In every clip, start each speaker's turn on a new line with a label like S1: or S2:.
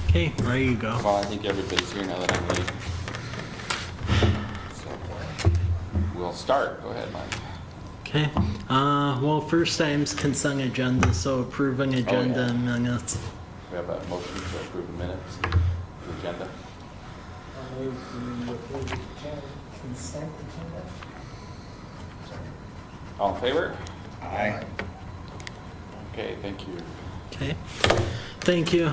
S1: Okay, ready to go.
S2: Well, I think everybody's here now that I need. So, we'll start. Go ahead, Mike.
S1: Okay. Well, first item's consent agenda, so approving agenda and minutes.
S2: We have a motion to approve the minutes, the agenda.
S3: I'll move to approve the consent agenda.
S2: All in favor?
S4: Aye.
S2: Okay, thank you.
S1: Okay. Thank you.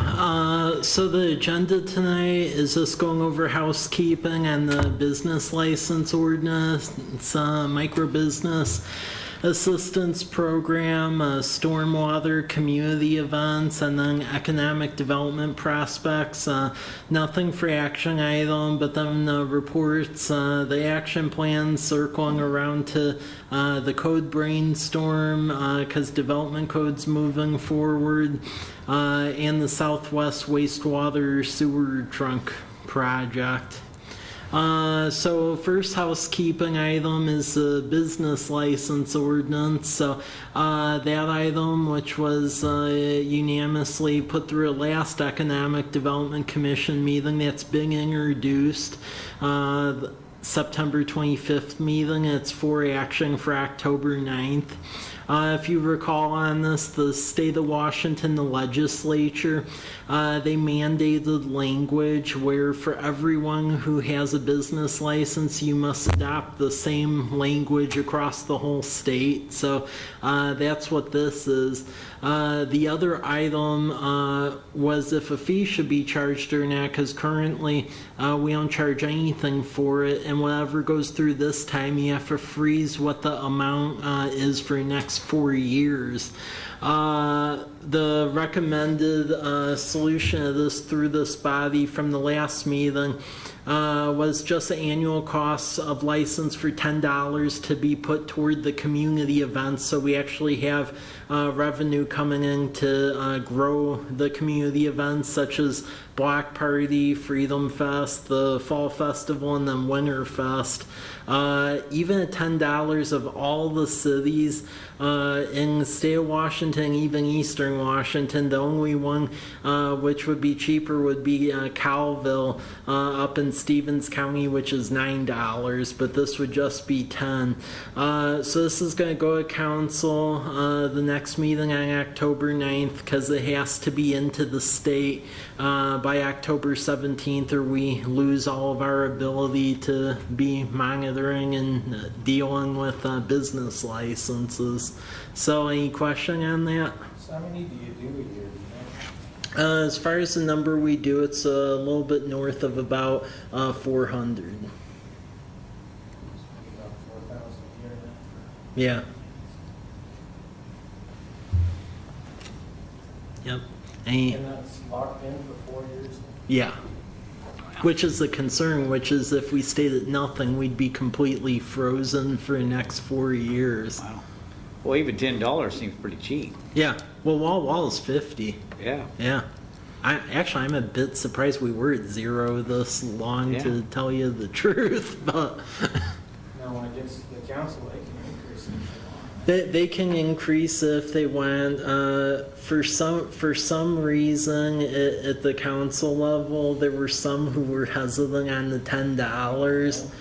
S1: So the agenda tonight is just going over housekeeping and the business license ordinance. It's micro business assistance program, stormwater community events, and then economic development prospects. Nothing for action item, but then reports, the action plan circling around to the code brainstorm because development code's moving forward, and the Southwest Wastewater Sewer Trunk project. So first housekeeping item is the business license ordinance. So that item, which was unanimously put through a last Economic Development Commission meeting, that's been introduced. September 25th meeting. It's for action for October 9th. If you recall on this, the state of Washington, the legislature, they mandated language where for everyone who has a business license, you must adopt the same language across the whole state. So that's what this is. The other item was if a fee should be charged or not, because currently we don't charge anything for it, and whatever goes through this time, you have to freeze what the amount is for the next 4 years. The recommended solution of this through this body from the last meeting was just the annual costs of license for $10 to be put toward the community events, so we actually have revenue coming in to grow the community events such as Block Party, Freedom Fest, the Fall Festival, and then Winter Fest. Even at $10 of all the cities in the state of Washington, even Eastern Washington, the only one which would be cheaper would be Calville up in Stevens County, which is $9, but this would just be $10. So this is going to go to council the next meeting on October 9th because it has to be into the state by October 17th or we lose all of our ability to be monitoring and dealing with business licenses. So any question on that?
S3: So how many do you do a year? Do you know?
S1: As far as the number we do, it's a little bit north of about 400.
S3: Maybe about 4,000 a year then.
S1: Yeah. Yep.
S3: And that's locked in for 4 years?
S1: Yeah. Which is the concern, which is if we stayed at nothing, we'd be completely frozen for the next 4 years.
S4: Wow. Well, even $10 seems pretty cheap.
S1: Yeah. Well, wall is 50.
S4: Yeah.
S1: Yeah. I'm a bit surprised we were at zero this long,
S4: Yeah.
S1: to tell you the truth, but
S3: No, when it gets to the council, they can increase it if they want.
S1: they can increase if they want. For some reason at the council level, there were some who were hesitant on the $10.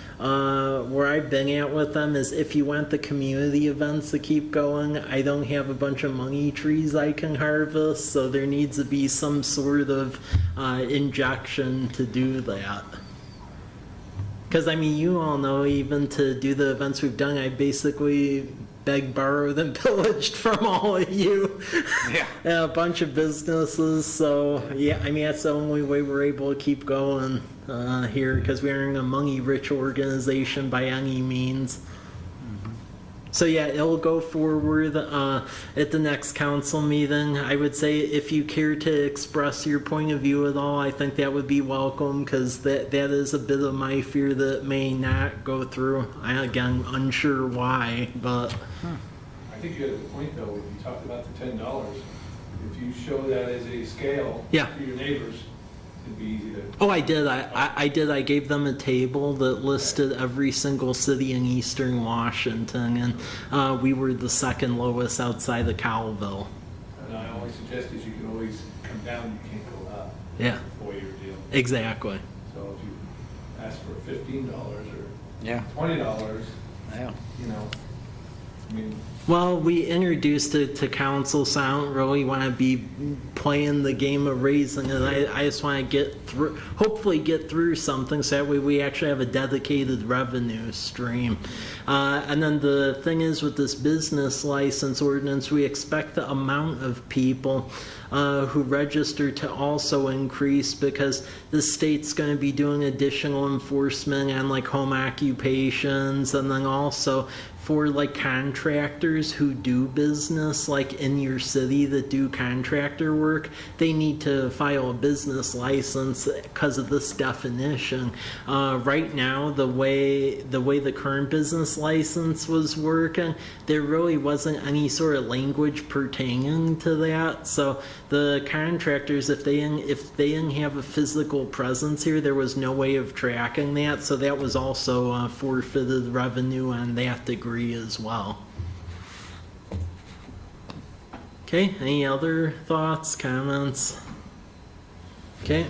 S1: Where I've been at with them is if you want the community events to keep going, I don't have a bunch of money trees I can harvest, so there needs to be some sort of injection to do that. Because, I mean, you all know, even to do the events we've done, I basically begged, borrowed, and pillaged from all of you.
S4: Yeah.
S1: And a bunch of businesses. So, yeah, I mean, that's the only way we're able to keep going here, because we aren't a money-rich organization by any means. So yeah, it'll go forward at the next council meeting. I would say if you care to express your point of view at all, I think that would be welcome, because that is a bit of my fear that may not go through. Again, unsure why, but
S5: I think you had a good point, though, when you talked about the $10. If you show that as a scale
S1: Yeah.
S5: to your neighbors, it'd be easy to.
S1: oh, I did. I did. I gave them a table that listed every single city in Eastern Washington, and we were the second lowest outside of Cowville.
S5: only suggest is you can always come down, you can't go up.
S1: Yeah.
S5: It's a 4-year deal.
S1: Exactly.
S5: So if you ask for $15 or
S4: Yeah.
S5: $20,
S4: Yeah.
S5: you know, I mean,
S1: Well, we introduced it to council, so I don't really want to be playing the game of raising it. I just want to get through, hopefully get through something so that way we actually have a dedicated revenue stream. And then the thing is with this business license ordinance, we expect the amount of people who register to also increase because the state's going to be doing additional enforcement on like home occupations, and then also for like contractors who do business like in your city that do contractor work, they need to file a business license because of this definition. Right now, the way the current business license was working, there really wasn't any sort of language pertaining to that. So the contractors, if they didn't have a physical presence here, there was no way of tracking that. So that was also forfeited revenue on that degree as well. Okay, any other thoughts, comments? Okay.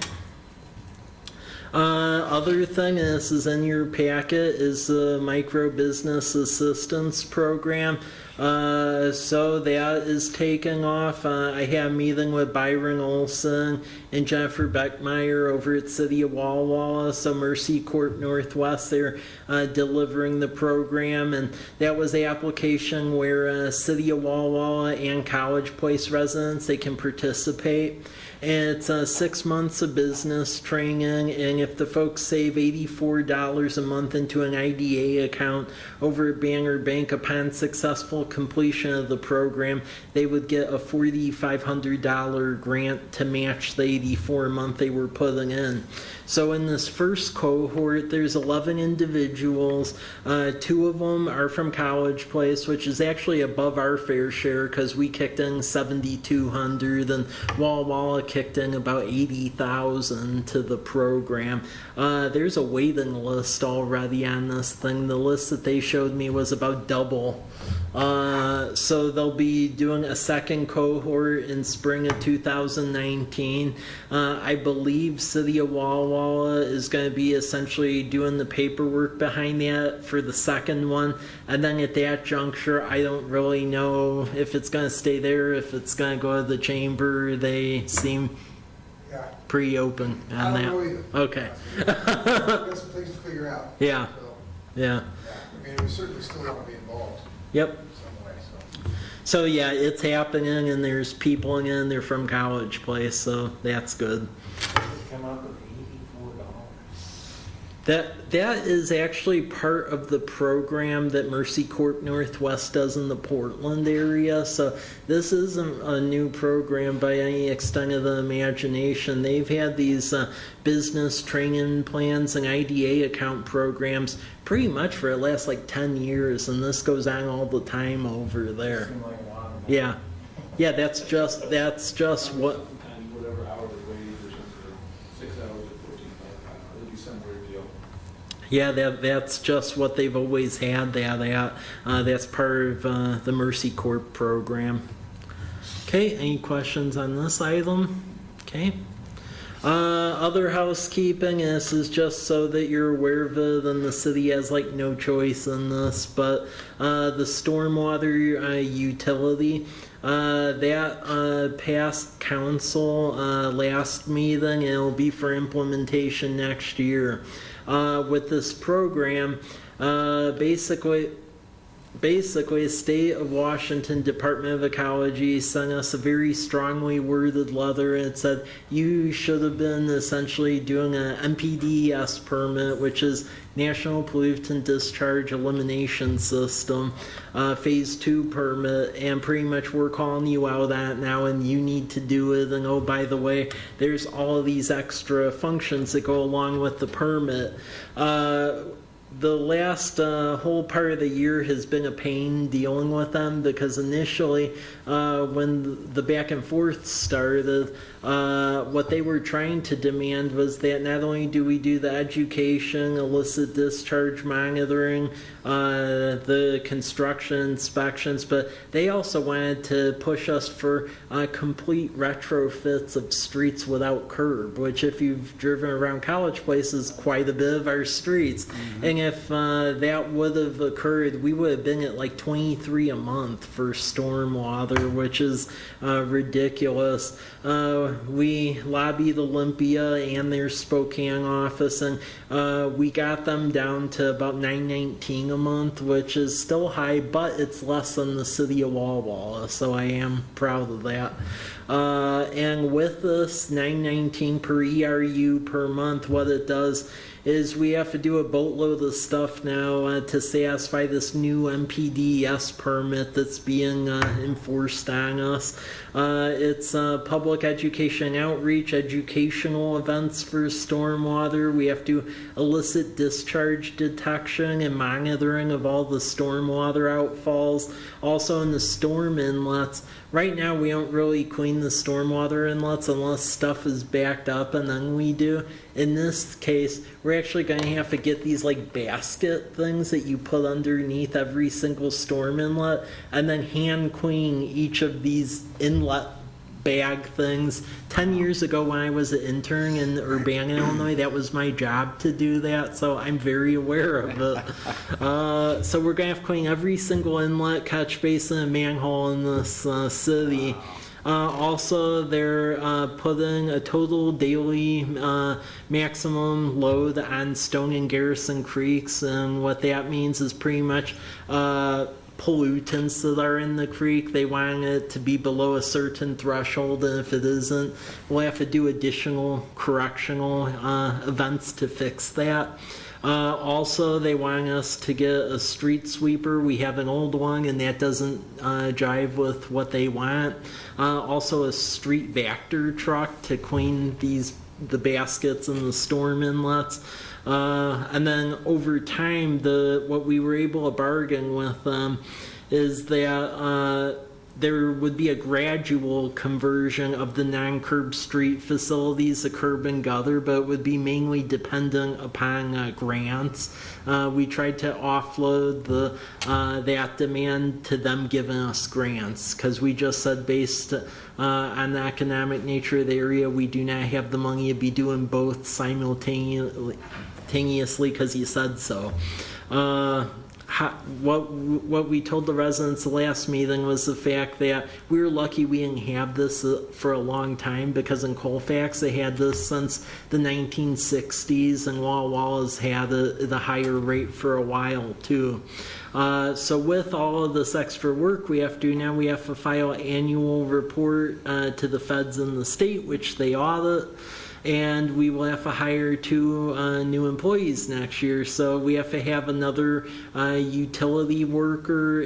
S1: Other thing, and this is in your packet, is the micro business assistance program. So that is taking off. I had a meeting with Byron Olson and Jennifer Beckmeyer over at City of Walla Walla. So Mercy Corp Northwest, they're delivering the program, and that was the application where City of Walla Walla and College Place residents, they can participate. And it's 6 months of business training, and if the folks save $84 a month into an IDA account over at Banner Bank upon successful completion of the program, they would get a $4,500 grant to match the 84 a month they were putting in. So in this first cohort, there's 11 individuals. 2 of them are from College Place, which is actually above our fair share because we kicked in $7,200 and Walla Walla kicked in about $80,000 to the program. There's a waiting list already on this thing. The list that they showed me was about double. So they'll be doing a second cohort in spring of 2019. I believe City of Walla Walla is going to be essentially doing the paperwork behind that for the second one. And then at that juncture, I don't really know if it's going to stay there, if it's going to go to the chamber. They seem
S6: Yeah,
S1: pretty open on
S6: I
S1: that.
S6: don't know either.
S1: Okay.
S6: We've got some things to figure out.
S1: Yeah.
S6: So,
S1: Yeah.
S6: yeah, I mean, we certainly still want to be involved
S1: Yep.
S6: in some way, so.
S1: So yeah, it's happening, and there's people in. They're from College Place, so that's good.
S3: Come up with $84.
S1: That is actually part of the program that Mercy Corp Northwest does in the Portland area. So this isn't a new program by any extent of the imagination. They've had these business training plans and IDA account programs pretty much for the last like 10 years, and this goes on all the time over there.
S3: Seemed like a lot of money.
S1: Yeah, yeah, that's just what.
S5: sometimes whatever hourly wage or something, 6 hours at 14, it'll be some weird deal.
S1: Yeah, that's just what they've always had that at. That's part of the Mercy Corp program. Okay, any questions on this item? Okay. Other housekeeping, and this is just so that you're aware of it, and the city has like no choice in this, but the stormwater utility, that passed council last meeting, and it'll be for implementation next year. With this program, basically, State of Washington Department of Ecology sent us a very strongly worded letter. It said you should have been essentially doing an NPDES permit, which is National Pollutant Discharge Elimination System, Phase 2 permit, and pretty much we're calling you out on it now, and you need to do it. And oh, by the way, there's all of these extra functions that go along with the permit. the last whole part of the year has been a pain dealing with them because initially, when the back and forth started, what they were trying to demand was that not only do we do the education, illicit discharge monitoring, the construction inspections, but they also wanted to push us for complete retrofits of streets without curb, which if you've driven around College Place is quite a bit of our streets. And if that would have occurred, we would have been at like 23 a month for stormwater, which is ridiculous. We lobbied Olympia and their Spokane office, and we got them down to about $9.19 a month, which is still high, but it's less than the city of Walla Walla, so I am proud of that. And with this $9.19 per ERU per month, what it does is we have to do a boatload of stuff now to satisfy this new MPDES permit that's being enforced on us. It's public education outreach, educational events for stormwater. We have to illicit discharge detection and monitoring of all the stormwater outfalls. Also in the storm inlets, right now we don't really clean the stormwater inlets unless stuff is backed up, and then we do. In this case, we're actually going to have to get these like basket things that you put underneath every single storm inlet and then hand clean each of these inlet bag things. 10 years ago when I was an intern in Urbana, Illinois, that was my job to do that, so I'm very aware of it. So we're going to have to clean every single inlet, catch basin, and manhole in this city. Also, they're putting a total daily maximum load on Stone and Garrison Creeks, and what that means is pretty much pollutants that are in the creek. They want it to be below a certain threshold, and if it isn't, we'll have to do additional correctional events to fix that. Also, they want us to get a street sweeper. We have an old one, and that doesn't jive with what they want. Also, a street vector truck to clean the baskets and the storm inlets. And then over time, what we were able to bargain with them is that there would be a gradual conversion of the non-curb street facilities to curb and gutter, but it would be mainly dependent upon grants. We tried to offload that demand to them giving us grants, because we just said based on the economic nature of the area, we do not have the money to be doing both simultaneously because you said so. What we told the residents the last meeting was the fact that we were lucky we didn't have this for a long time, because in Colfax they had this since the 1960s, and Walla Walla's had the higher rate for a while too. So with all of this extra work we have to do now, we have to file an annual report to the feds in the state, which they audit. And we will have to hire 2 new employees next year. So we have to have another utility worker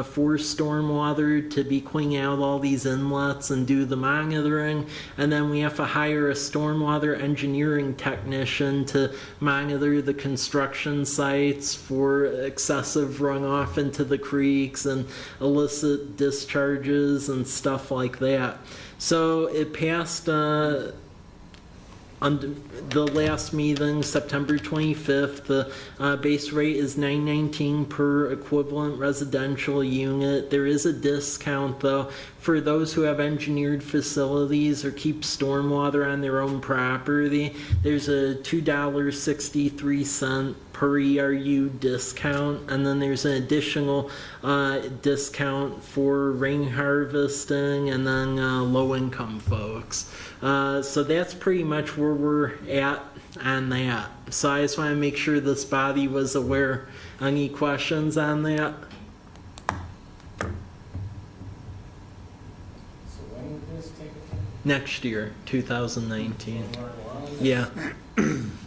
S1: for stormwater to be cleaning out all these inlets and do the monitoring. And then we have to hire a stormwater engineering technician to monitor the construction sites for excessive runoff into the creeks and illicit discharges and stuff like that. So it passed on the last meeting, September 25th, the base rate is $9.19 per equivalent residential unit. There is a discount, though, for those who have engineered facilities or keep stormwater on their own property. There's a $2.63 per ERU discount, and then there's an additional discount for rain harvesting and then low-income folks. So that's pretty much where we're at on that. So I just want to make sure this body was aware. Any questions on that?
S3: So when would this take effect?
S1: Next year, 2019.
S3: Right along?
S1: Yeah,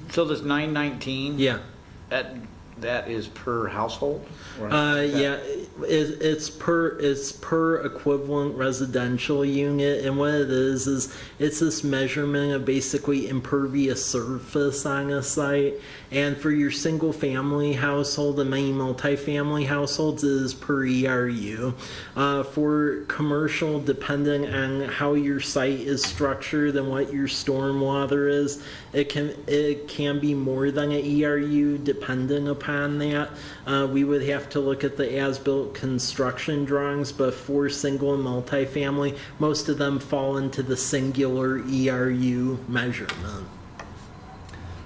S4: So this 919,
S1: yeah.
S4: that is per household? Or-
S1: Yeah, It's per equivalent residential unit, and what it is it's this measurement of basically impervious surface on a site. And for your single family household and many multifamily households, it is per ERU. For commercial, depending on how your site is structured and what your stormwater is, it can be more than an ERU depending upon that. We would have to look at the as-built construction drawings, but for single and multifamily, most of them fall into the singular ERU measurement.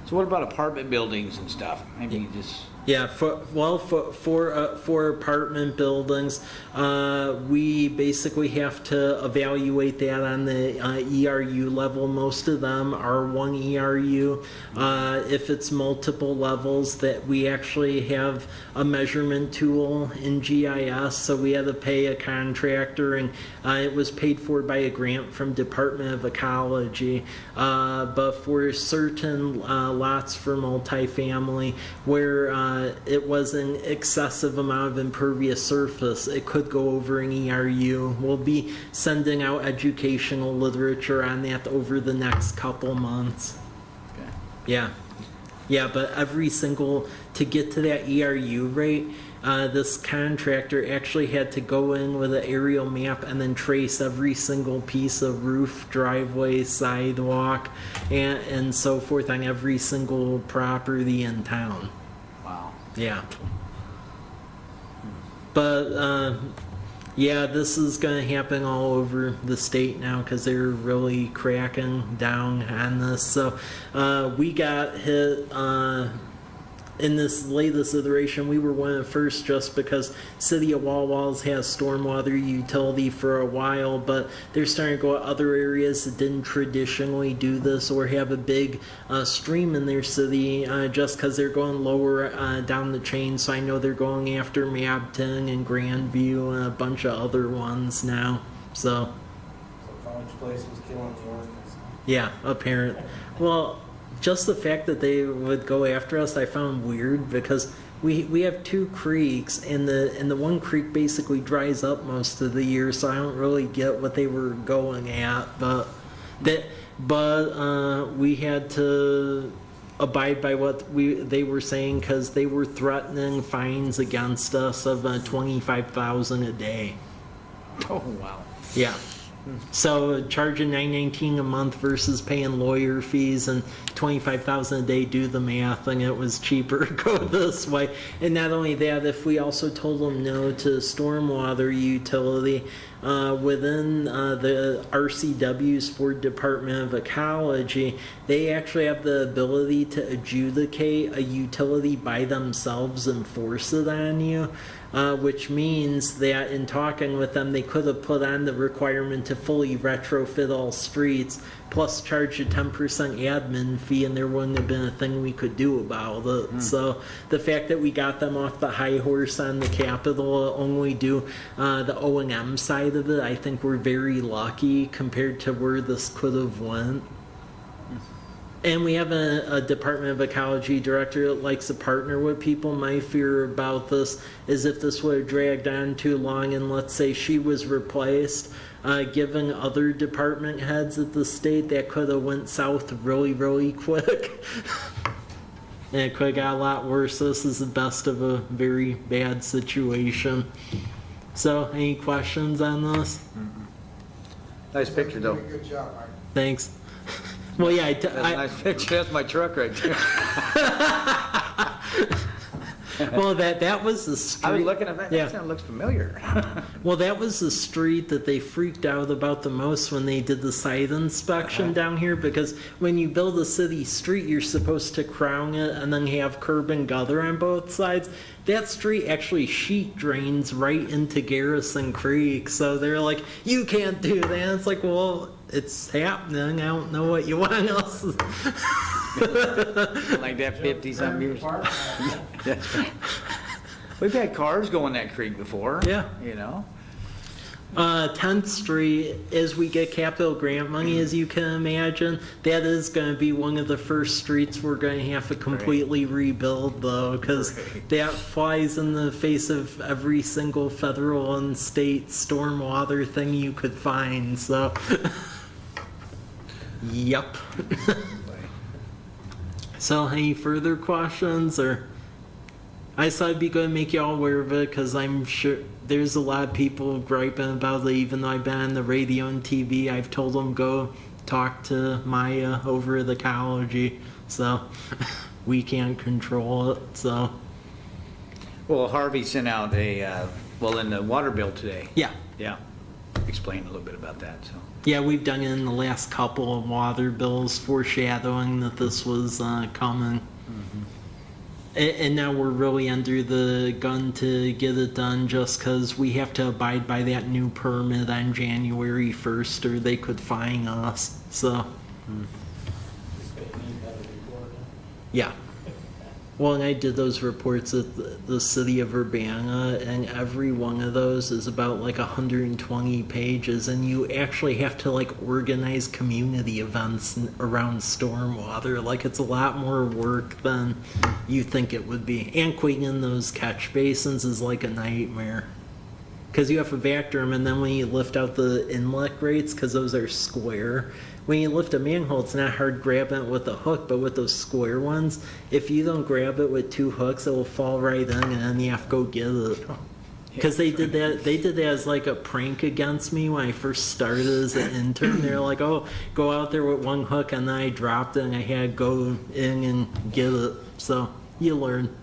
S4: So what about apartment buildings and stuff? Maybe you just,
S1: Yeah, for apartment buildings, we basically have to evaluate that on the ERU level. Most of them are 1 ERU. If it's multiple levels, that we actually have a measurement tool in GIS, so we had to pay a contractor, and it was paid for by a grant from Department of Ecology. But for certain lots for multifamily, where it was an excessive amount of impervious surface, it could go over an ERU. We'll be sending out educational literature on that over the next couple months.
S4: okay.
S1: Yeah, but to get to that ERU rate, this contractor actually had to go in with an aerial map and then trace every single piece of roof, driveway, sidewalk, and so forth on every single property in town.
S4: Wow.
S1: Yeah. But, yeah, this is going to happen all over the state now because they're really cracking down on this. So we got hit in this latest iteration. We were one of the first just because City of Wall Walls has stormwater utility for a while, but they're starting to go to other areas that didn't traditionally do this or have a big stream in their city just because they're going lower down the chain. So I know they're going after Mabton and Grandview and a bunch of other ones now. So
S3: So College Place was killing the ordinance.
S1: yeah, apparent. Well, just the fact that they would go after us, I found weird because we have 2 creeks, and the one creek basically dries up most of the year, so I don't really get what they were going at. But we had to abide by what they were saying because they were threatening fines against us of $25,000 a day.
S4: Oh, wow.
S1: Yeah. So charging $9.19 a month versus paying lawyer fees and $25,000 a day, do the math, and it was cheaper to go this way. And not only that, if we also told them no to stormwater utility within the RCWs for Department of Ecology, they actually have the ability to adjudicate a utility by themselves and force it on you. Which means that in talking with them, they could have put on the requirement to fully retrofit all streets, plus charge a 10% admin fee, and there wouldn't have been a thing we could do about it. So the fact that we got them off the high horse on the Capitol, only do the O&M side of it, I think we're very lucky compared to where this could have went. And we have a Department of Ecology director that likes to partner with people. My fear about this is if this would have dragged on too long and let's say she was replaced, given other department heads at the state, that could have went south really, really quick. And it could have got a lot worse. This is the best of a very bad situation. So, any questions on this?
S4: Nice picture, though.
S6: You did a good job, Mike.
S1: Thanks. Well, yeah,
S4: That's a nice picture. That's my truck right there.
S1: well, that was the street.
S4: I was looking at that.
S1: Yeah.
S4: That looks familiar.
S1: Well, that was the street that they freaked out about the most when they did the site inspection down here, because when you build a city street, you're supposed to crown it and then have curb and gutter on both sides. That street actually sheet drains right into Garrison Creek, so they're like, you can't do that. It's like, well, it's happening. I don't know what you want us.
S4: Like that 50-some years. That's right. We've had cars go in that creek before.
S1: Yeah.
S4: You know?
S1: 10th Street, as we get capital grant money, as you can imagine, that is going to be one of the first streets we're going to have to completely rebuild, though, because that flies in the face of every single federal and state stormwater thing you could find, so. Yep. So, any further questions, or? I thought it'd be good to make you all aware of it, because I'm sure there's a lot of people griping about it, even though I've been on the radio and TV. I've told them go talk to Maya over at the ecology, so we can't control it, so.
S4: Well, Harvey sent out a, in the water bill today.
S1: Yeah.
S4: Yeah. Explain a little bit about that, so.
S1: Yeah, we've done it in the last couple of water bills foreshadowing that this was coming. And now we're really under the gun to get it done just because we have to abide by that new permit on January 1st or they could fine us. So, yeah. Well, and I did those reports at the city of Urbana, and every one of those is about like 120 pages, and you actually have to like organize community events around stormwater. Like, it's a lot more work than you think it would be. And cleaning those catch basins is like a nightmare. Because you have to vacuum them, and then when you lift out the inlet grates, because those are square, when you lift a manhole, it's not hard grabbing it with a hook, but with those square ones, if you don't grab it with two hooks, it will fall right in, and then you have to go get it. Because they did that as like a prank against me when I first started as an intern. They're like, oh, go out there with one hook, and then I dropped it, and I had to go in and get it. So, you learn.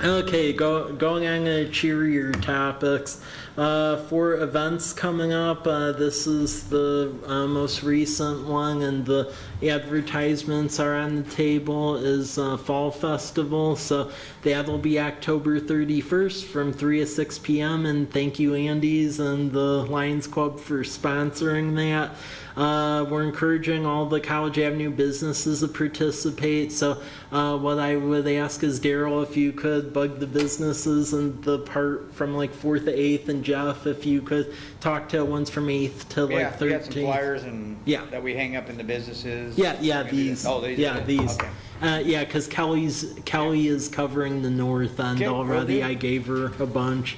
S1: Okay, going on to cheerier topics. For events coming up, this is the most recent one, and the advertisements are on the table, is Fall Festival. So that'll be October 31st from 3 to 6 p.m. And thank you, Andy's and the Lions Club, for sponsoring that. We're encouraging all the College Avenue businesses to participate. So what I would ask is, Daryl, if you could bug the businesses and the part from like 4th to 8th, and Jeff, if you could talk to ones from 8th to like 13th.
S4: We got some flyers and
S1: Yeah.
S4: that we hang up in the businesses.
S1: Yeah, these.
S4: Oh, these.
S1: Yeah, these.
S4: Okay.
S1: Yeah, because Kelly is covering the north end
S4: Okay, will
S1: already.
S4: do.
S1: I gave her a bunch.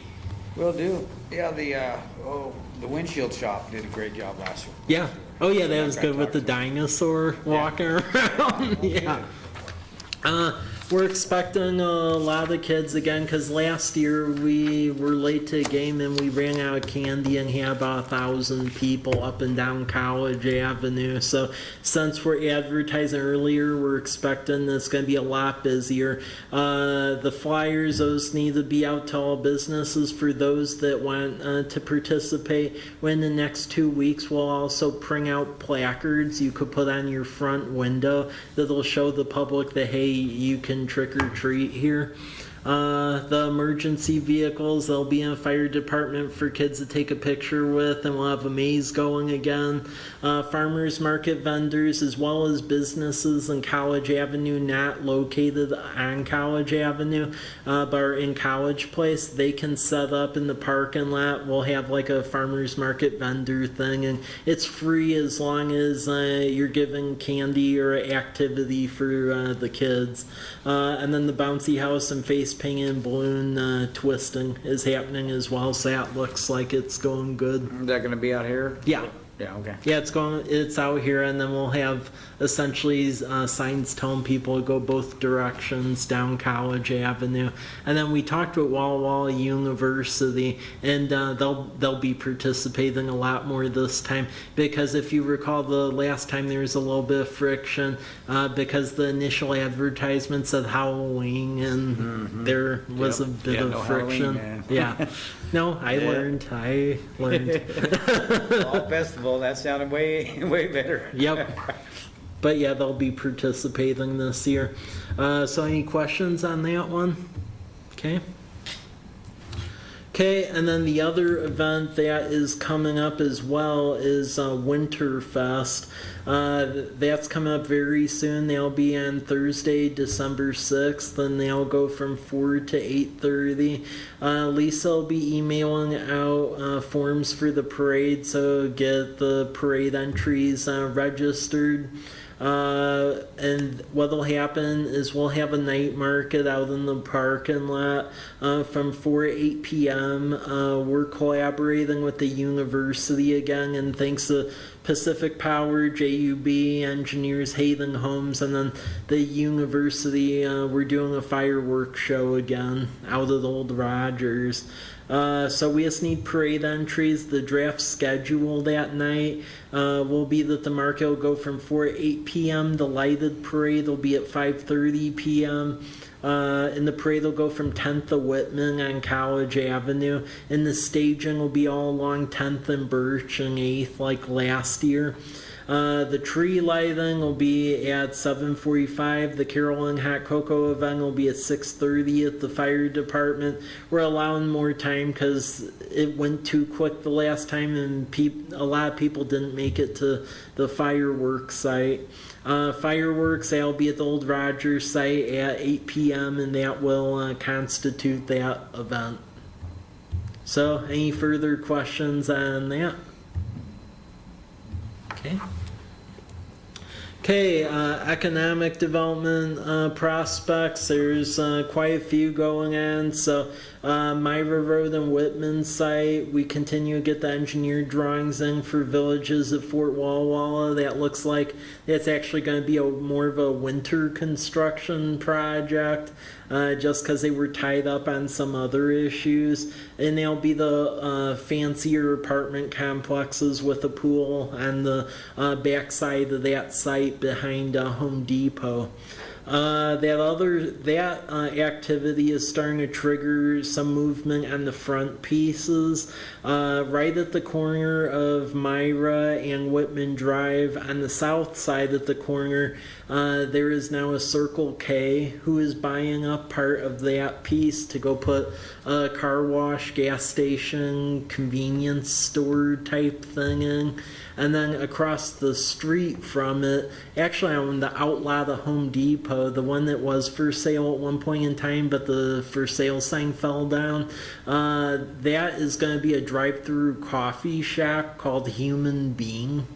S4: Will do. Yeah, the windshield shop did a great job last year.
S1: Yeah. Oh yeah, that was
S4: I
S1: good with
S4: talked
S1: the
S4: to
S1: dinosaur walking around. Yeah. We're expecting a lot of kids again, because last year we were late to a game and we ran out of candy and had about 1,000 people up and down College Avenue. So since we're advertising earlier, we're expecting it's going to be a lot busier. The flyers, those need to be out to all businesses for those that want to participate. When the next 2 weeks, we'll also print out placards you could put on your front window that'll show the public that, hey, you can trick or treat here. The emergency vehicles, they'll be in a fire department for kids to take a picture with, and we'll have a maze going again. Farmers market vendors, as well as businesses in College Avenue not located on College Avenue, but are in College Place, they can set up in the parking lot. We'll have like a farmers market vendor thing, and it's free as long as you're giving candy or activity for the kids. And then the bouncy house and face painting and balloon twisting is happening as well, so that looks like it's going good.
S4: Is that gonna be out here?
S1: Yeah.
S4: Yeah, okay.
S1: Yeah, it's out here, and then we'll have essentially signs telling people to go both directions down College Avenue. And then we talked with Walla Walla University, and they'll be participating a lot more this time, because if you recall, the last time there was a little bit of friction because the initial advertisement said Halloween, and there was a bit of
S4: no
S1: friction.
S4: Halloween, man.
S1: Yeah. No, I learned.
S4: Fall festival, that sounded way better.
S1: Yep. But yeah, they'll be participating this year. So any questions on that one? Okay. Okay, and then the other event that is coming up as well is Winterfest. That's coming up very soon. They'll be on Thursday, December 6th, and they'll go from 4 to 8:30. Lisa will be emailing out forms for the parade, so get the parade entries registered. And what'll happen is we'll have a night market out in the parking lot from 4 to 8 p.m. We're collaborating with the university again, and thanks to Pacific Power, JUB, Engineers, Haven Homes, and then the university, we're doing a fireworks show again out at Old Rogers. So we just need parade entries. The draft schedule that night will be that the market will go from 4 to 8 p.m. The lighted parade will be at 5:30 p.m. And the parade will go from 10th to Whitman on College Avenue. And the staging will be all along 10th and Birch and 8th like last year. The tree lighting will be at 7:45. The Carolyn Hot Cocoa event will be at 6:30 at the fire department. We're allowing more time because it went too quick the last time, and a lot of people didn't make it to the fireworks site. Fireworks, that'll be at the Old Rogers site at 8 p.m. and that will constitute that event. So, any further questions on that? Okay, economic development prospects. There's quite a few going on. So, Myra Road and Whitman site, we continue to get the engineered drawings in for villages at Fort Walla Walla. That looks like it's actually going to be more of a winter construction project, just because they were tied up on some other issues. And they'll be the fancier apartment complexes with a pool on the backside of that site behind Home Depot. That activity is starting to trigger some movement on the front pieces. Right at the corner of Myra and Whitman Drive, on the south side at the corner, there is now a Circle K who is buying up part of that piece to go put a car wash, gas station, convenience store type thing in. And then across the street from it, actually on the outlet of Home Depot, the one that was for sale at one point in time, but the for sale sign fell down, that is going to be a drive-through coffee shop called Human Being.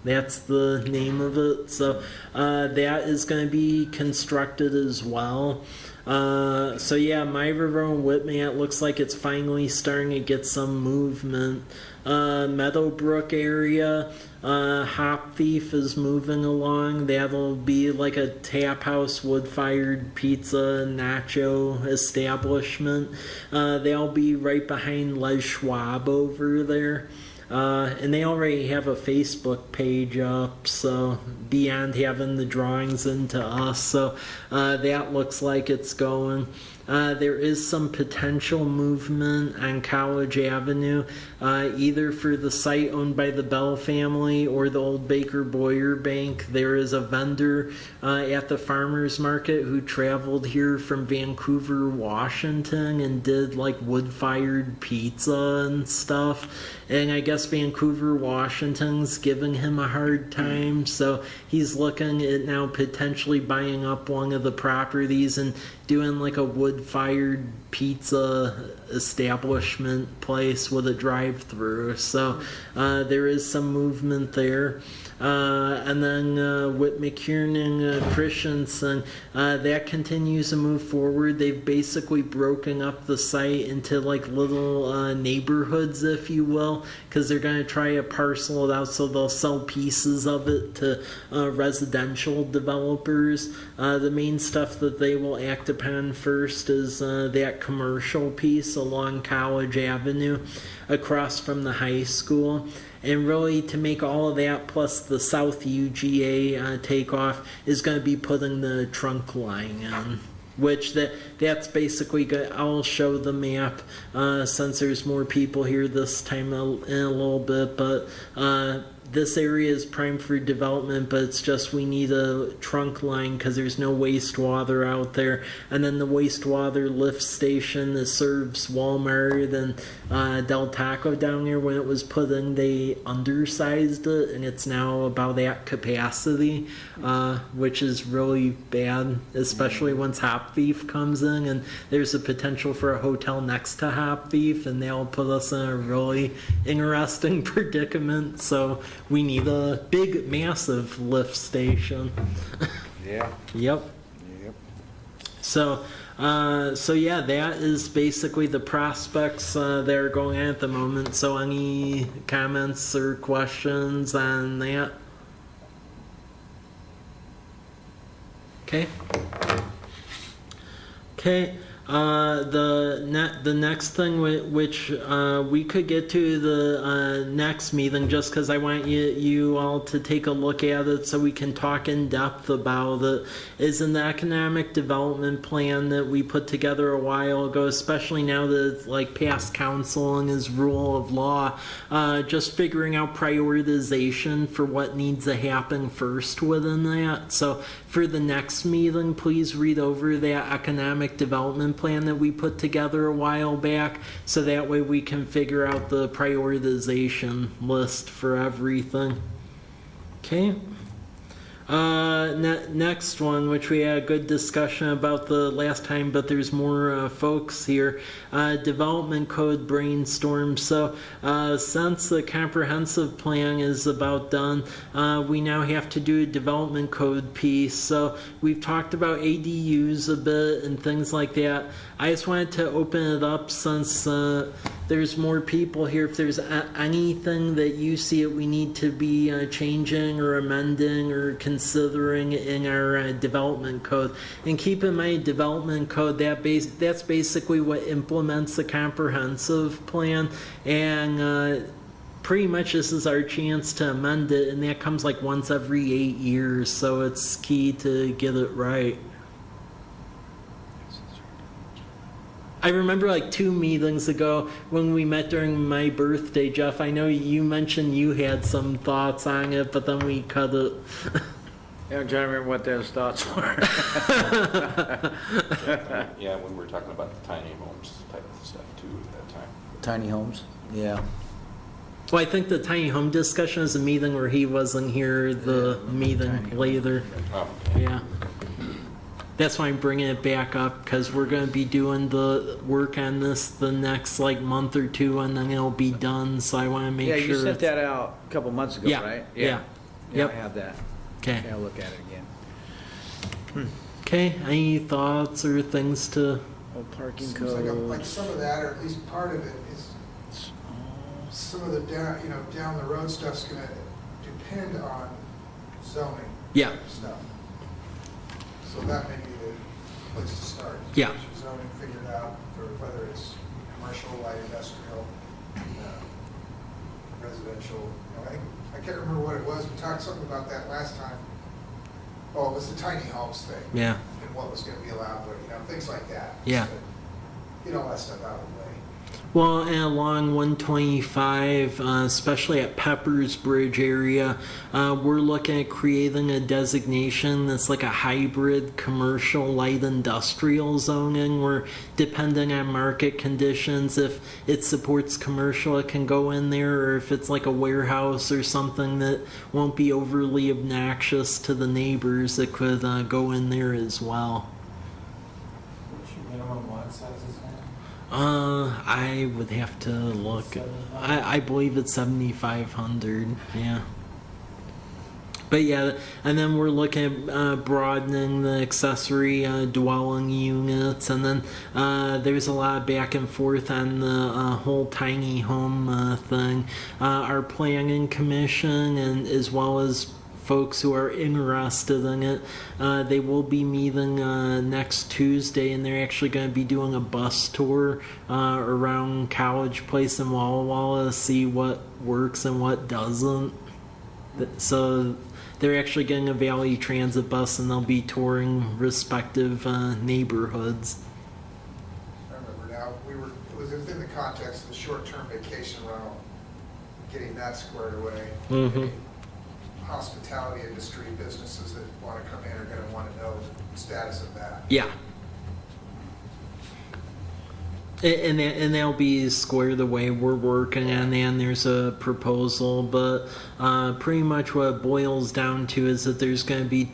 S1: That's the name of it. So that is going to be constructed as well. So yeah, Myra Road and Whitman, it looks like it's finally starting to get some movement. Meadowbrook area, Hop Thief is moving along. That'll be like a tap house, wood-fired pizza, nacho establishment. They'll be right behind Les Schwab over there. And they already have a Facebook page up, so beyond having the drawings into us, so that looks like it's going. There is some potential movement on College Avenue, either for the site owned by the Bell family or the old Baker Boyer Bank. There is a vendor at the farmers market who traveled here from Vancouver, Washington, and did like wood-fired pizza and stuff. And I guess Vancouver, Washington's giving him a hard time, so he's looking at now potentially buying up one of the properties and doing like a wood-fired pizza establishment place with a drive-through. So there is some movement there. And then with McKiernan Christensen, that continues to move forward. They've basically broken up the site into like little neighborhoods, if you will, because they're going to try to parcel it out so they'll sell pieces of it to residential developers. The main stuff that they will act upon first is that commercial piece along College Avenue across from the high school. And really, to make all of that, plus the South UGA takeoff, is going to be putting the trunk line in. Which that's basically good. I'll show the map since there's more people here this time in a little bit. But this area is prime for development, but it's just we need a trunk line because there's no wastewater out there. And then the wastewater lift station that serves Walmart and Del Taco down here, when it was put in, they undersized it, and it's now about at capacity, which is really bad, especially once Hop Thief comes in, and there's a potential for a hotel next to Hop Thief, and they'll put us in a really interesting predicament. So we need a big, massive lift station.
S4: Yeah.
S1: Yep.
S4: Yep.
S1: So, yeah, that is basically the prospects that are going on at the moment. So, any comments or questions on that? Okay. Okay. The next thing which we could get to the next meeting, just because I want you all to take a look at it so we can talk in depth about it, is an economic development plan that we put together a while ago, especially now that it's like past council and is rule of law. Just figuring out prioritization for what needs to happen first within that. So for the next meeting, please read over that economic development plan that we put together a while back, so that way we can figure out the prioritization list for everything. Okay. Next one, which we had a good discussion about the last time, but there's more folks here. Development code brainstorm. So since the comprehensive plan is about done, we now have to do a development code piece. So we've talked about ADUs a bit and things like that. I just wanted to open it up since there's more people here. If there's anything that you see that we need to be changing or amending or considering in our development code. And keep in mind, development code, that's basically what implements the comprehensive plan. And pretty much this is our chance to amend it, and that comes like once every 8 years. So it's key to get it right. I remember like 2 meetings ago when we met during my birthday, Jeff, I know you mentioned you had some thoughts on it, but then we cut it.
S4: Yeah, I'm trying to remember what those thoughts were.
S2: Yeah, when we were talking about the tiny homes type of stuff too at that time.
S4: Tiny homes? Yeah.
S1: Well, I think the tiny home discussion is a meeting where he wasn't here, the meeting later.
S2: Oh, okay.
S1: Yeah. That's why I'm bringing it back up, because we're going to be doing the work on this the next like month or 2, and then it'll be done. So I want to make
S4: Yeah,
S1: sure.
S4: you sent
S1: it's-
S4: that out a couple months ago,
S1: Yeah,
S4: right?
S1: yeah.
S4: Yeah,
S1: Yep.
S4: I have that.
S1: Okay.
S4: I'll look at it again.
S1: Okay. Any thoughts or things to?
S4: Oh, parking
S6: Seems like,
S4: code.
S6: like some of that, or at least part of it, is some of the down the road stuff's gonna depend on zoning.
S1: Yeah.
S6: Stuff. So that may be the place to start.
S1: Yeah.
S6: Get your zoning figured out for whether it's commercial, light industrial, residential. I can't remember what it was. We talked something about that last time. Oh, it was the tiny homes thing.
S1: Yeah.
S6: And what was gonna be allowed, but, things like that.
S1: Yeah.
S6: Just to get all that stuff out of the way.
S1: Well, and along 125, especially at Peppers Bridge area, we're looking at creating a designation that's like a hybrid commercial light industrial zoning, where depending on market conditions, if it supports commercial, it can go in there, or if it's like a warehouse or something that won't be overly obnoxious to the neighbors, it could go in there as well.
S3: What's your minimum lot sizes now?
S1: I would have to look. I believe it's 7,500. Yeah. But yeah, and then we're looking at broadening the accessory dwelling units, and then there's a lot of back and forth on the whole tiny home thing. Our planning commission, and as well as folks who are interested in it, they will be meeting next Tuesday, and they're actually going to be doing a bus tour around College Place in Walla Walla to see what works and what doesn't. So they're actually getting a Valley Transit bus, and they'll be touring respective neighborhoods.
S6: I remember now, it was within the context of the short-term vacation rental getting that squared away.
S1: Mhm.
S6: Hospitality industry businesses that want to come in are going to want to know the status of that.
S1: Yeah. And that'll be squared away. We're working on that, and there's a proposal, but pretty much what it boils down to is that there's going to be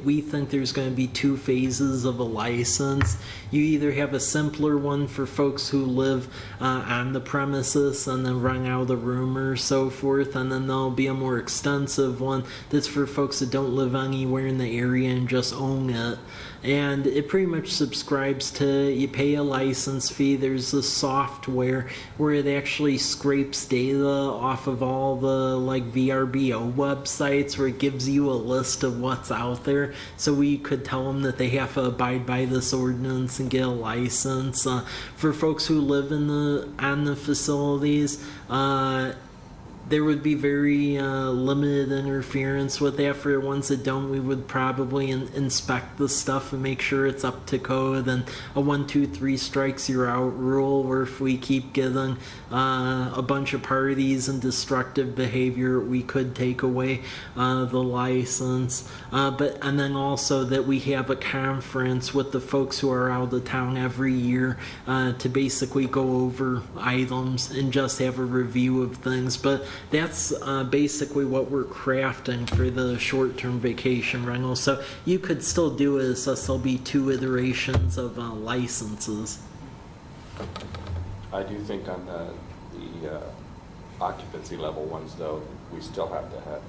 S1: we think there's going to be two phases of a license. You either have a simpler one for folks who live on the premises and then run out of the room or so forth, and then there'll be a more extensive one that's for folks that don't live anywhere in the area and just own it. And it pretty much subscribes to, you pay a license fee. There's this software where it actually scrapes data off of all the like VRBO websites, where it gives you a list of what's out there. So we could tell them that they have to abide by this ordinance and get a license. For folks who live on the facilities, there would be very limited interference with that. For the ones that don't, we would probably inspect the stuff and make sure it's up to code, and a 1, 2, 3 strikes you're out rule, where if we keep getting a bunch of parties and destructive behavior, we could take away the license. And then also that we have a conference with the folks who are out of town every year to basically go over items and just have a review of things. But that's basically what we're crafting for the short-term vacation rental. So you could still do it, so there'll be 2 iterations of licenses.
S2: I do think on the occupancy level ones, though, we still have to have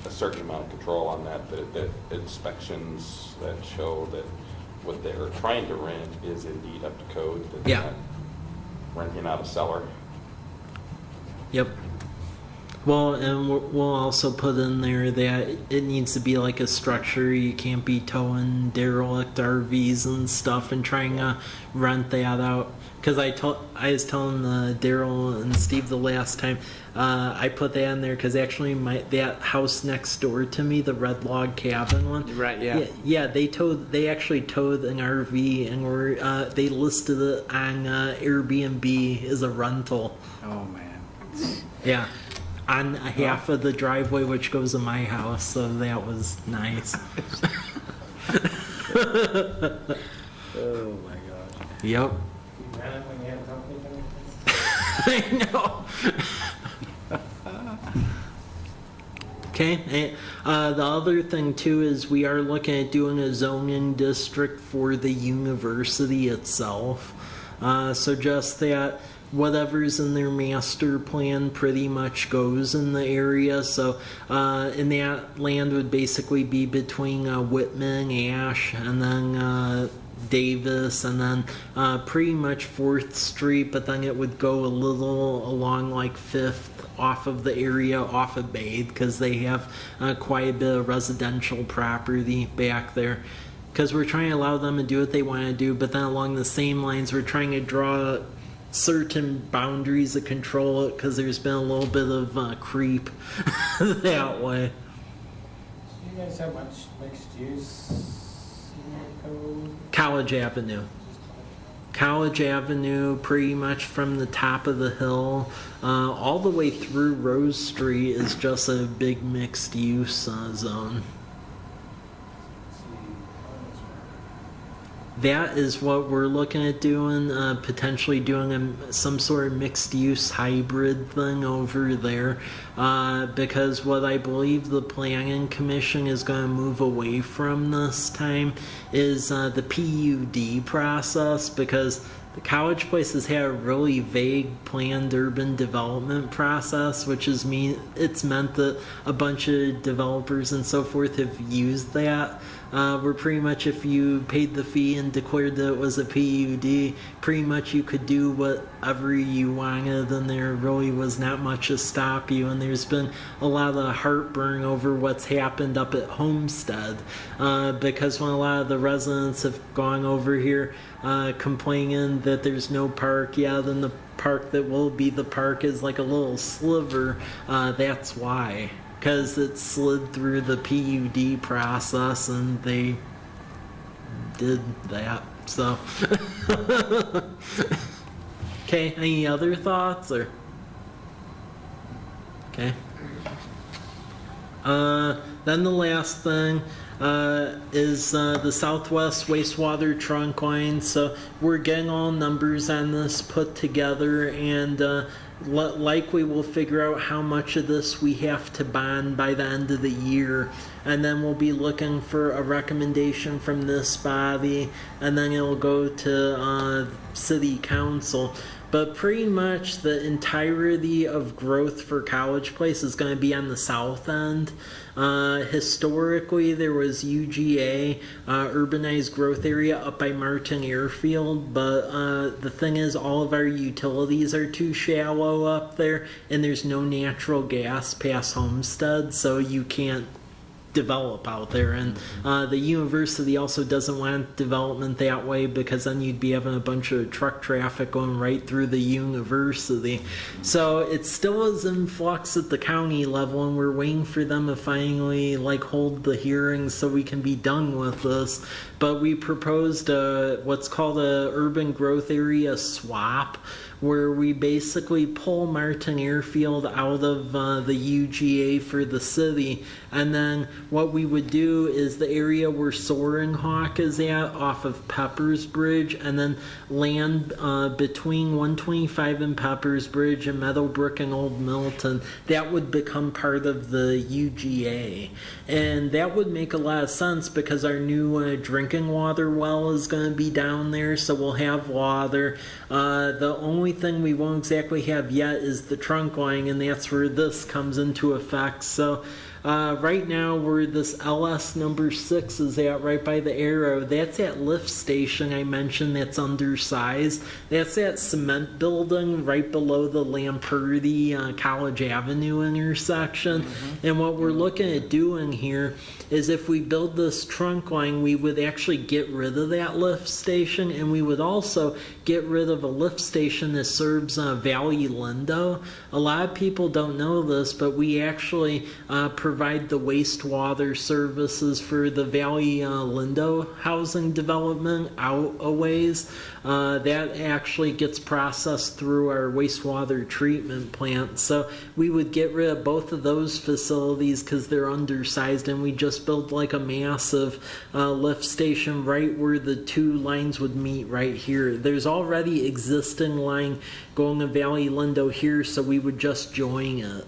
S2: a certain amount of control on that, that inspections that show that what they're trying to rent is indeed up to code, that they're
S1: Yeah.
S2: not renting out a cellar.
S1: Yep. Well, and we'll also put in there that it needs to be like a structure. You can't be towing derelict RVs and stuff and trying to rent that out. Because I was telling Daryl and Steve the last time, I put that in there because actually that house next door to me, the red log cabin one.
S4: Right, yeah.
S1: Yeah, they actually towed an RV and they listed it on Airbnb as a rental.
S4: Oh, man.
S1: Yeah. On half of the driveway, which goes to my house, so that was nice.
S4: Oh, my gosh.
S1: Yep.
S3: You ran it when you had company coming?
S1: I know. Okay. The other thing too is we are looking at doing a zoning district for the university itself. So just that whatever's in their master plan pretty much goes in the area. So and that land would basically be between Whitman, Ash, and then Davis, and then pretty much 4th Street, but then it would go a little along like 5th off of the area off of Bathe, because they have quite a bit of residential property back there. Because we're trying to allow them to do what they want to do, but then along the same lines, we're trying to draw certain boundaries that control it, because there's been a little bit of creep that way.
S3: Do you guys have much mixed use in your code?
S1: College Avenue. College Avenue, pretty much from the top of the hill all the way through Rose Street, is just a big mixed use zone. That is what we're looking at doing, potentially doing some sort of mixed-use hybrid thing over there, because what I believe the Planning Commission is going to move away from this time is the PUD process, because the College Place has had a really vague planned urban development process, which is it's meant that a bunch of developers and so forth have used that. Where pretty much if you paid the fee and declared that it was a PUD, pretty much you could do whatever you wanted, and there really was not much to stop you. And there's been a lot of heartburn over what's happened up at Homestead, because when a lot of the residents have gone over here complaining that there's no park, then the park that will be the park is like a little sliver. That's why. Because it slid through the PUD process and they did that. So, okay, any other thoughts? Or Okay. Then the last thing is the Southwest wastewater trunk line. So we're getting all numbers on this put together, and likely we'll figure out how much of this we have to bond by the end of the year. And then we'll be looking for a recommendation from this body, and then it'll go to city council. But pretty much the entirety of growth for College Place is going to be on the south end. Historically, there was UGA, urbanized growth area, up by Martin Airfield. But the thing is, all of our utilities are too shallow up there, and there's no natural gas past Homestead, so you can't develop out there. And the university also doesn't want development that way, because then you'd be having a bunch of truck traffic going right through the university. So it still is in flux at the county level, and we're waiting for them to finally hold the hearings so we can be done with this. But we proposed what's called a urban growth area swap, where we basically pull Martin Airfield out of the UGA for the city, and then what we would do is the area where Soaring Hawk is at off of Peppers Bridge, and then land between 125 and Peppers Bridge and Meadowbrook and Old Milton, that would become part of the UGA. And that would make a lot of sense, because our new drinking water well is going to be down there, so we'll have water. The only thing we won't exactly have yet is the trunk line, and that's where this comes into effect. So right now, where this LS number 6 is at, right by the arrow, that's that lift station I mentioned that's undersized. That's that cement building right below the Lamperti College Avenue intersection. And what we're looking at doing here is, if we build this trunk line, we would actually get rid of that lift station, and we would also get rid of a lift station that serves Valley Lindo. A lot of people don't know this, but we actually provide the wastewater services for the Valley Lindo housing development out a ways. That actually gets processed through our wastewater treatment plant. So we would get rid of both of those facilities because they're undersized, and we just build a massive lift station right where the two lines would meet right here. There's already existing line going to Valley Lindo here, so we would just join it.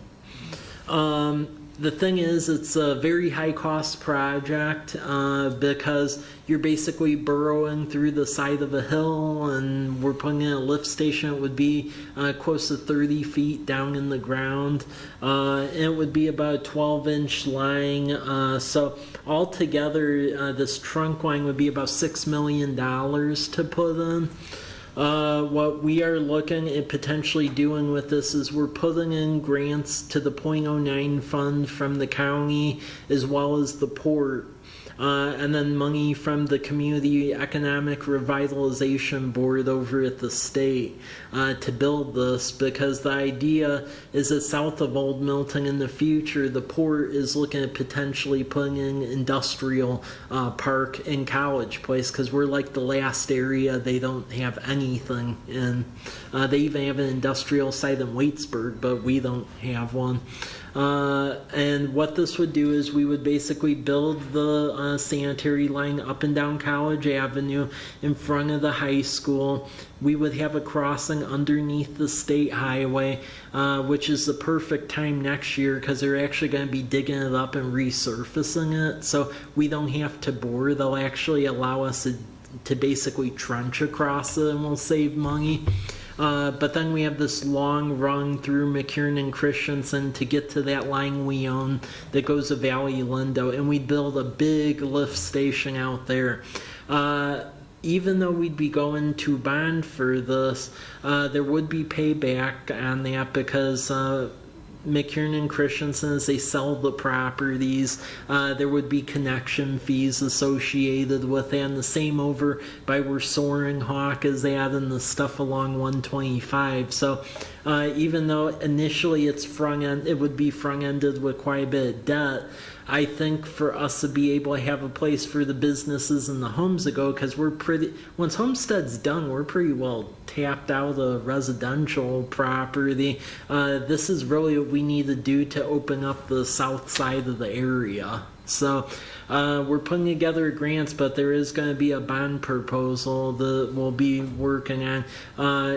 S1: The thing is, it's a very high cost project because you're basically burrowing through the side of a hill, and we're putting in a lift station. It would be close to 30 feet down in the ground. And it would be about a 12-inch line. So altogether, this trunk line would be about $6 million to put in. What we are looking at potentially doing with this is we're putting in grants to the .09 fund from the county as well as the port. And then money from the Community Economic Revitalization Board over at the state to build this, because the idea is that south of Old Milton in the future, the port is looking at potentially putting in industrial park in College Place, because we're the last area they don't have anything in. They even have an industrial site in Waitsburg, but we don't have one. And what this would do is we would basically build the sanitary line up and down College Avenue in front of the high school. We would have a crossing underneath the state highway, which is the perfect time next year because they're actually going to be digging it up and resurfacing it. So we don't have to bore. They'll actually allow us to basically trench across it, and we'll save money. But then we have this long run through McKiernan and Christensen to get to that line we own that goes to Valley Lindo, and we'd build a big lift station out there. Even though we'd be going to bond for this, there would be payback on that because McKiernan and Christensen, as they sell the properties, there would be connection fees associated with it, and the same over by where Soaring Hawk is at and the stuff along 125. So even though initially it would be front-ended with quite a bit of debt. I think for us to be able to have a place for the businesses and the homes to go, because once Homestead's done, we're pretty well tapped out of residential property. This is really what we need to do to open up the south side of the area. So we're putting together grants, but there is going to be a bond proposal that we'll be working on.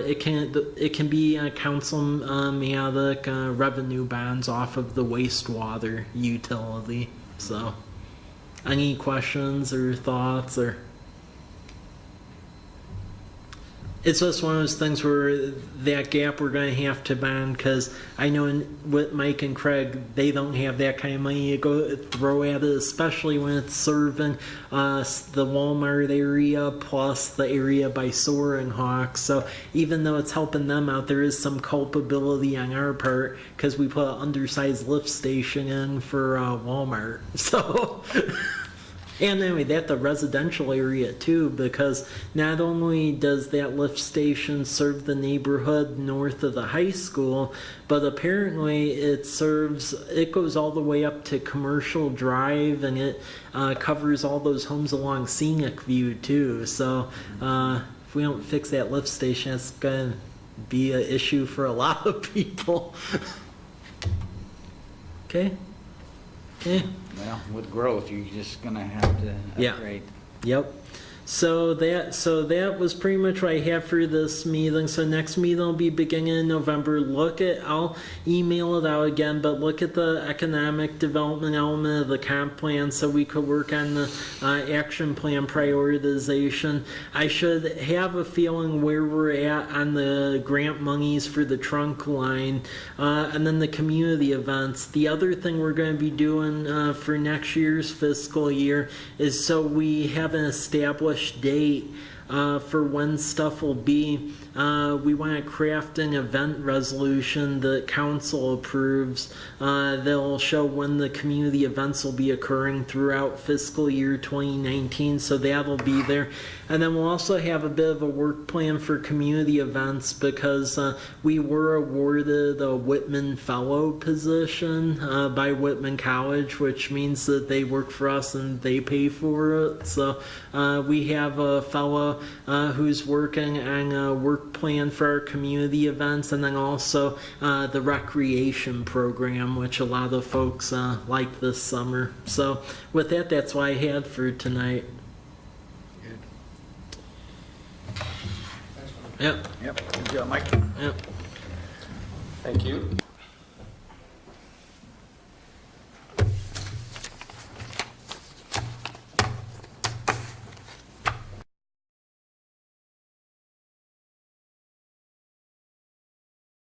S1: It can be councilmatic revenue bonds off of the wastewater utility. So, any questions or thoughts or? It's just one of those things where that gap we're going to have to bond, because I know with Mike and Craig, they don't have that kind of money to go throw at it, especially when it's serving the Walmart area plus the area by Soaring Hawk. So even though it's helping them out, there is some culpability on our part because we put an undersized lift station in for Walmart. So. And anyway, that's the residential area too, because not only does that lift station serve the neighborhood north of the high school, but apparently it goes all the way up to Commercial Drive, and it covers all those homes along Scenic View too. So if we don't fix that lift station, it's going to be an issue for a lot of people. Okay? Okay.
S4: Well, with growth, you're just gonna have to
S1: Yeah.
S4: upgrade.
S1: Yep. So that was pretty much what I have for this meeting. So next meeting will be beginning in November. I'll email it out again, but look at the economic development element of the comp plan so we could work on the action plan prioritization. I should have a feeling where we're at on the grant monies for the trunk line, and then the community events. The other thing we're going to be doing for next year's fiscal year is so we have an established date for when stuff will be. We want to craft an event resolution that council approves that'll show when the community events will be occurring throughout fiscal year 2019, so that'll be there. And then we'll also have a bit of a work plan for community events, because we were awarded a Whitman Fellow position by Whitman College, which means that they work for us and they pay for it. So we have a fellow who's working on a work plan for our community events, and then also the recreation program, which a lot of folks like this summer. So with that, that's what I had for tonight.
S6: Thanks, Mike.
S1: Yep.
S4: Yep, good job, Mike.
S1: Yep.
S2: Thank you.